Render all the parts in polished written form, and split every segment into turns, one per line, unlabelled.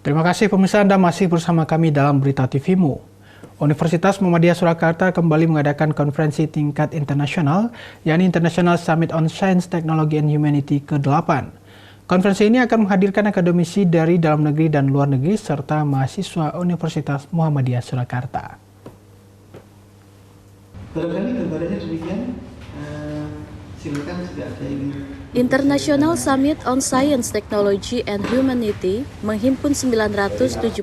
Terima kasih pemirsa, Anda masih bersama kami dalam Berita TV-mu. Universitas Muhammadiyah Surakarta kembali mengadakan konferensi tingkat internasional, yakni International Summit on Science, Technology and Humanity ke-8. Konferensi ini akan menghadirkan akademisi dari dalam negeri dan luar negeri, serta mahasiswa Universitas Muhammadiyah Surakarta.
Barangkali gambarannya demikian. Silakan jika ada ini.
International Summit on Science, Technology and Humanity menghimpun 971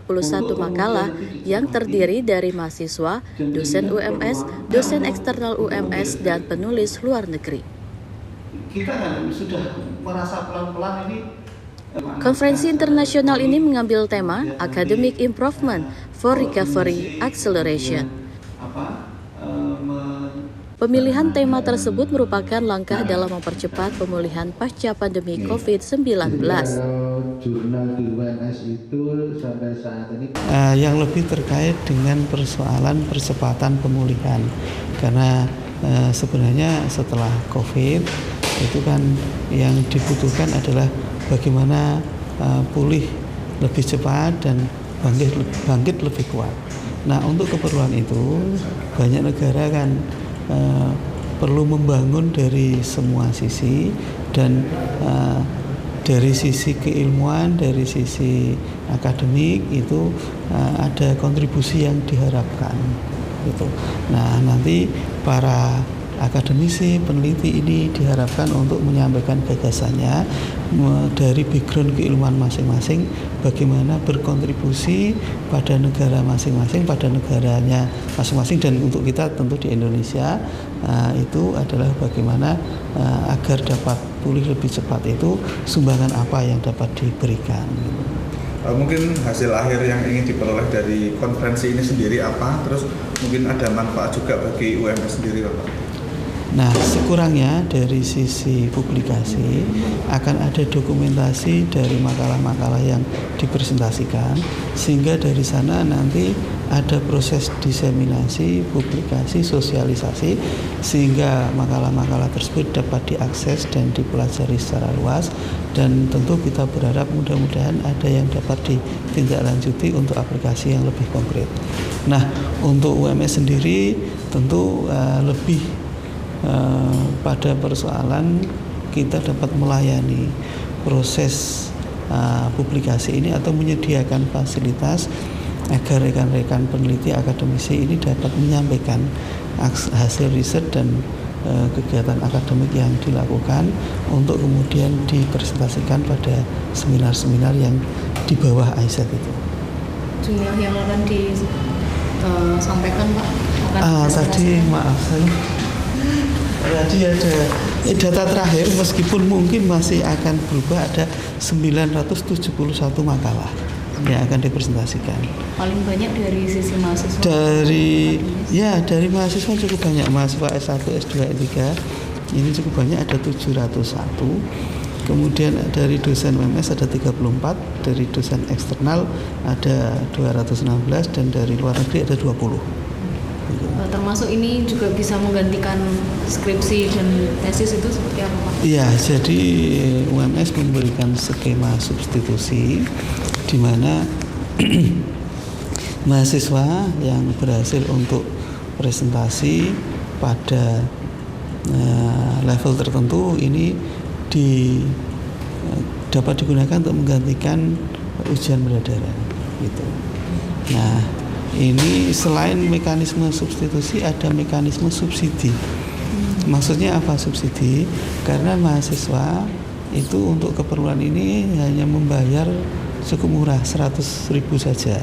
makalah yang terdiri dari mahasiswa, dosen UMS, dosen eksternal UMS, dan penulis luar negeri.
Kita sudah merasa pelan-pelan ini.
Konferensi internasional ini mengambil tema Academic Improvement for Recovery Acceleration. Pemilihan tema tersebut merupakan langkah dalam mempercepat pemulihan pasca pandemi COVID-19.
Yang lebih terkait dengan persoalan percepatan pemulihan, karena sebenarnya setelah COVID itu kan yang dibutuhkan adalah bagaimana pulih lebih cepat dan bangkit lebih kuat. Nah, untuk keperluan itu banyak negara kan perlu membangun dari semua sisi, dan dari sisi keilmuan, dari sisi akademik itu ada kontribusi yang diharapkan gitu. Nah, nanti para akademisi, peneliti ini diharapkan untuk menyampaikan gagasannya dari background keilmuan masing-masing, bagaimana berkontribusi pada negara masing-masing, pada negaranya masing-masing, dan untuk kita tentu di Indonesia itu adalah bagaimana agar dapat pulih lebih cepat itu sumbangan apa yang dapat diberikan.
Mungkin hasil akhir yang ingin diperoleh dari konferensi ini sendiri apa? Terus mungkin ada manfaat juga bagi UMS sendiri, Bapak?
Nah, sekurangnya dari sisi publikasi akan ada dokumentasi dari makalah-makalah yang dipresentasikan, sehingga dari sana nanti ada proses diseminasi, publikasi, sosialisasi, sehingga makalah-makalah tersebut dapat diakses dan dipelajari secara luas, dan tentu kita berharap mudah-mudahan ada yang dapat ditindaklanjuti untuk aplikasi yang lebih konkret. Nah, untuk UMS sendiri tentu lebih pada persoalan kita dapat melayani proses publikasi ini atau menyediakan fasilitas agar rekan-rekan peneliti akademisi ini dapat menyampaikan hasil riset dan kegiatan akademik yang dilakukan untuk kemudian dipresentasikan pada seminar-seminar yang di bawah AIESEC itu.
Jumlah yang akan disampaikan, Pak?
Tadi maaf tadi ada data terakhir, meskipun mungkin masih akan berubah, ada 971 makalah yang akan dipresentasikan.
Paling banyak dari sisi mahasiswa?
Dari mahasiswa cukup banyak, mahasiswa S1, S2, S3 ini cukup banyak, ada 701. Kemudian dari dosen UMS ada 34, dari dosen eksternal ada 216, dan dari luar negeri ada 20.
Termasuk ini juga bisa menggantikan skripsi dan tesis, itu seperti apa, Pak?
Iya, jadi UMS memberikan skema substitusi di mana mahasiswa yang berhasil untuk presentasi pada level tertentu ini dapat digunakan untuk menggantikan ujian pendadaran gitu. Nah, ini selain mekanisme substitusi ada mekanisme subsidi. Maksudnya apa subsidi? Karena mahasiswa itu untuk keperluan ini hanya membayar cukup murah, 100.000 saja.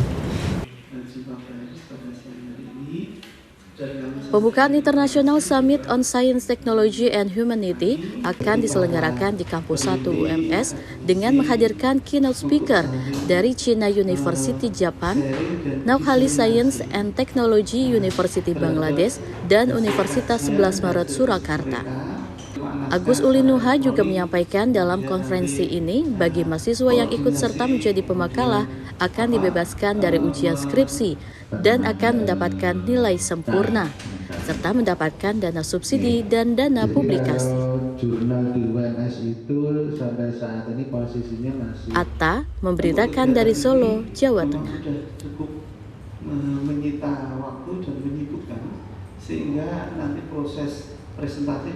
Pembukaan International Summit on Science, Technology and Humanity akan diselenggarakan di Kampus 1 UMS dengan menghadirkan keynote speaker dari China University Japan, Naukhali Science and Technology University Bangladesh, dan Universitas 11 Maret Surakarta. Agus Ulinuha juga menyampaikan dalam konferensi ini bagi mahasiswa yang ikut serta menjadi pemakalah akan dibebaskan dari ujian skripsi dan akan mendapatkan nilai sempurna, serta mendapatkan dana subsidi dan dana publikasi.
jurnal di UMS itu sampai saat ini posisinya masih
Atta memberitakan dari Solo, Jawa Tengah.
sudah cukup menyita waktu dan menyibukkan sehingga nanti proses presentasi